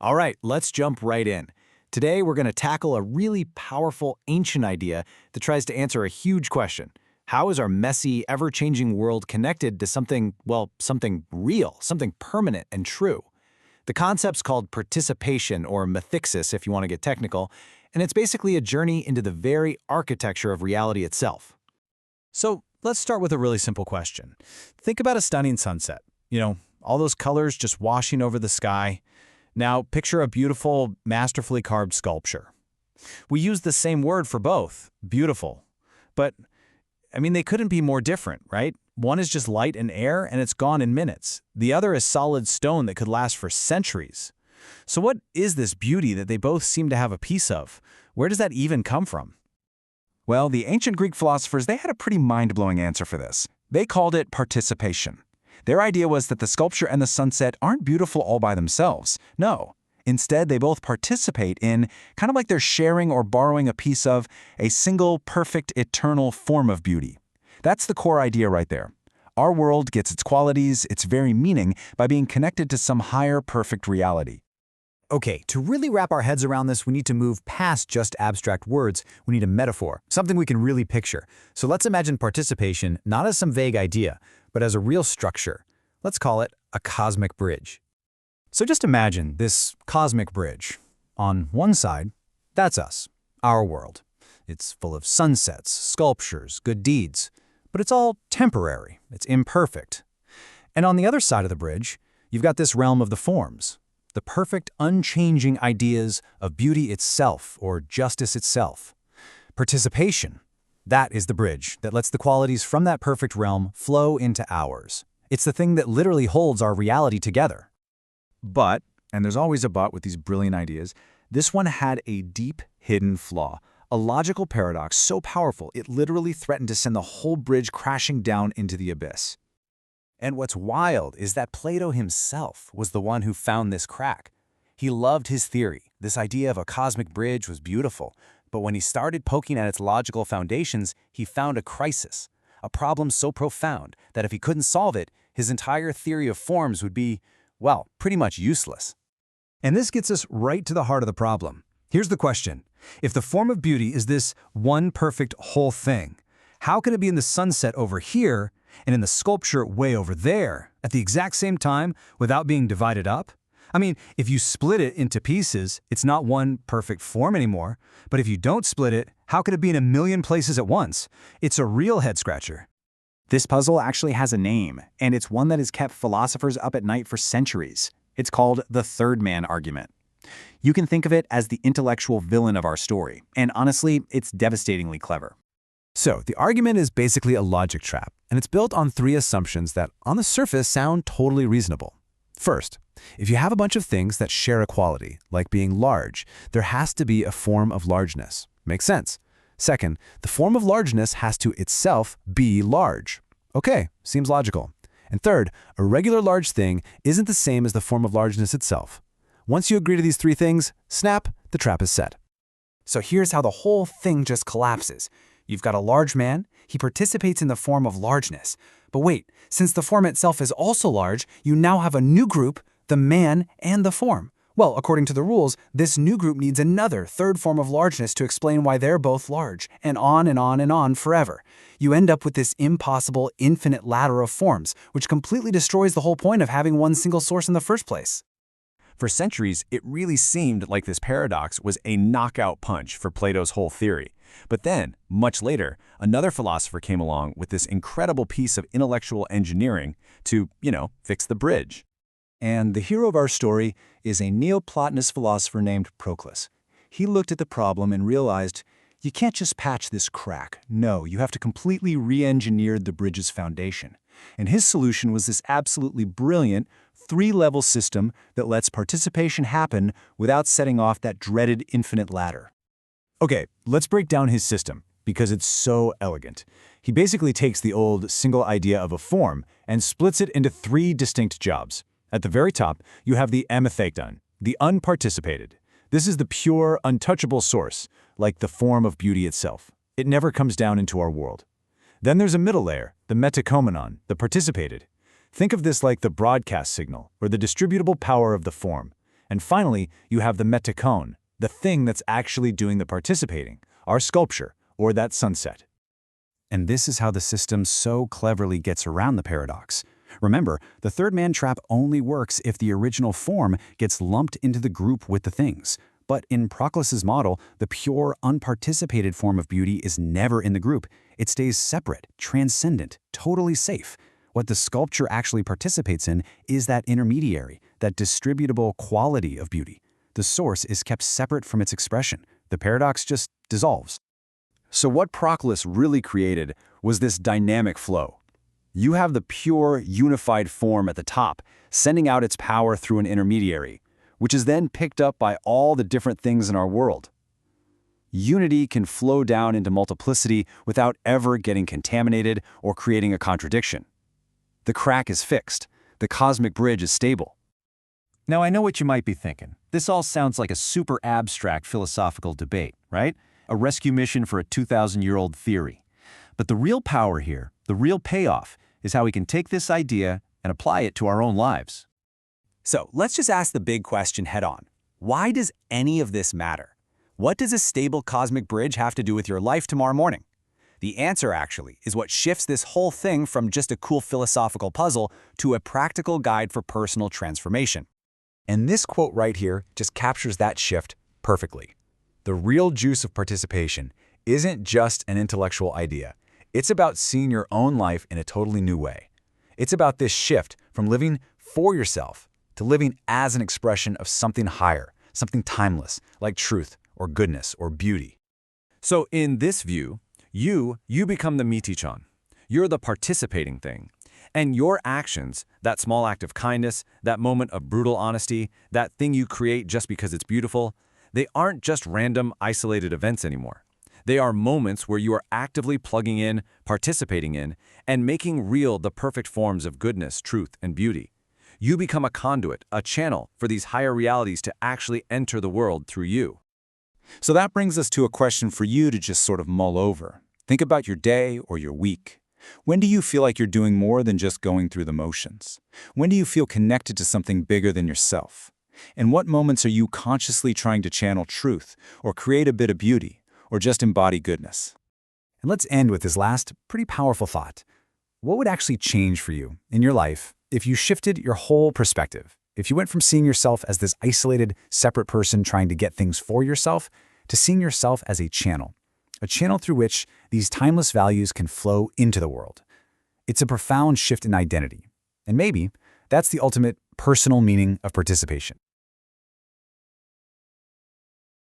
All right, let's jump right in. Today, we're going to tackle a really powerful ancient idea that tries to answer a huge question. How is our messy, ever-changing world connected to something, well, something real, something permanent and true? The concept's called participation, or methixis if you want to get technical, and it's basically a journey into the very architecture of reality itself. So let's start with a really simple question. Think about a stunning sunset. All those colors just washing over the sky. Now picture a beautiful, masterfully carved sculpture. We use the same word for both, beautiful. But, they couldn't be more different, right? One is just light and air, and it's gone in minutes. The other is solid stone that could last for centuries. So what is this beauty that they both seem to have a piece of? Where does that even come from? Well, the ancient Greek philosophers, they had a pretty mind-blowing answer for this. They called it participation. Their idea was that the sculpture and the sunset aren't beautiful all by themselves. No. Instead, they both participate in, kind of like they're sharing or borrowing a piece of, a single, perfect, eternal form of beauty. That's the core idea right there. Our world gets its qualities, its very meaning, by being connected to some higher, perfect reality. Okay, to really wrap our heads around this, we need to move past just abstract words. We need a metaphor, something we can really picture. So let's imagine participation not as some vague idea, but as a real structure. Let's call it a cosmic bridge. So just imagine this cosmic bridge. On one side, that's us, our world. It's full of sunsets, sculptures, good deeds, but it's all temporary, it's imperfect. And on the other side of the bridge, you've got this realm of the forms, the perfect, unchanging ideas of beauty itself or justice itself. Participation, that is the bridge that lets the qualities from that perfect realm flow into ours. It's the thing that literally holds our reality together. But, and there's always a but with these brilliant ideas, this one had a deep, hidden flaw, a logical paradox so powerful it literally threatened to send the whole bridge crashing down into the abyss. And what's wild is that Plato himself was the one who found this crack. He loved his theory. This idea of a cosmic bridge was beautiful, but when he started poking at its logical foundations, he found a crisis, a problem so profound that if he couldn't solve it, his entire theory of forms would be, well, pretty much useless. And this gets us right to the heart of the problem. Here's the question. If the form of beauty is this one perfect whole thing, how can it be in the sunset over here and in the sculpture way over there at the exact same time without being divided up? If you split it into pieces, it's not one perfect form anymore. But if you don't split it, how could it be in a million places at once? It's a real head-scratcher. This puzzle actually has a name, and it's one that has kept philosophers up at night for centuries. It's called the third man argument. You can think of it as the intellectual villain of our story, and honestly, it's devastatingly clever. So, the argument is basically a logic trap, and it's built on three assumptions that, on the surface, sound totally reasonable. First, if you have a bunch of things that share a quality, like being large, there has to be a form of largeness. Makes sense. Second, the form of largeness has to itself be large. Okay, seems logical. And third, a regular large thing isn't the same as the form of largeness itself. Once you agree to these three things, snap, the trap is set. So here's how the whole thing just collapses. You've got a large man, he participates in the form of largeness. But wait, since the form itself is also large, you now have a new group, the man and the form. Well, according to the rules, this new group needs another third form of largeness to explain why they're both large, and on and on and on forever. You end up with this impossible, infinite ladder of forms, which completely destroys the whole point of having one single source in the first place. For centuries, it really seemed like this paradox was a knockout punch for Plato's whole theory. But then, much later, another philosopher came along with this incredible piece of intellectual engineering to, fix the bridge. And the hero of our story is a Neoplatonist philosopher named Proclus. He looked at the problem and realized, you can't just patch this crack. No, you have to completely re-engineer the bridge's foundation. And his solution was this absolutely brilliant three-level system that lets participation happen without setting off that dreaded infinite ladder. Okay, let's break down his system, because it's so elegant. He basically takes the old single idea of a form and splits it into three distinct jobs. At the very top, you have the amethekton, the unparticipated. This is the pure, untouchable source, like the form of beauty itself. It never comes down into our world. Then there's a middle layer, the metakomenon, the participated. Think of this like the broadcast signal, or the distributable power of the form. And finally, you have the metacone, the thing that's actually doing the participating, our sculpture, or that sunset. And this is how the system so cleverly gets around the paradox. Remember, the third man trap only works if the original form gets lumped into the group with the things. But in Proclus's model, the pure, unparticipated form of beauty is never in the group. It stays separate, transcendent, totally safe. What the sculpture actually participates in is that intermediary, that distributable quality of beauty. The source is kept separate from its expression. The paradox just dissolves. So what Proclus really created was this dynamic flow. You have the pure, unified form at the top, sending out its power through an intermediary, which is then picked up by all the different things in our world. Unity can flow down into multiplicity without ever getting contaminated or creating a contradiction. The crack is fixed. The cosmic bridge is stable. Now, I know what you might be thinking. This all sounds like a super abstract philosophical debate, right? A rescue mission for a 2,000-year-old theory. But the real power here, the real payoff, is how we can take this idea and apply it to our own lives. So let's just ask the big question head on. Why does any of this matter? What does a stable cosmic bridge have to do with your life tomorrow morning? The answer, actually, is what shifts this whole thing from just a cool philosophical puzzle to a practical guide for personal transformation. And this quote right here just captures that shift perfectly. The real juice of participation isn't just an intellectual idea. It's about seeing your own life in a totally new way. It's about this shift from living for yourself to living as an expression of something higher, something timeless, like truth or goodness or beauty. So in this view, you become the Mitichan. You're the participating thing. And your actions, that small act of kindness, that moment of brutal honesty, that thing you create just because it's beautiful, they aren't just random, isolated events anymore. They are moments where you are actively plugging in, participating in, and making real the perfect forms of goodness, truth, and beauty. You become a conduit, a channel for these higher realities to actually enter the world through you. So that brings us to a question for you to just sort of mull over. Think about your day or your week. When do you feel like you're doing more than just going through the motions? When do you feel connected to something bigger than yourself? In what moments are you consciously trying to channel truth, or create a bit of beauty, or just embody goodness? And let's end with this last, pretty powerful thought. What would actually change for you in your life if you shifted your whole perspective? If you went from seeing yourself as this isolated, separate person trying to get things for yourself, to seeing yourself as a channel through which these timeless values can flow into the world. It's a profound shift in identity. And maybe that's the ultimate personal meaning of participation.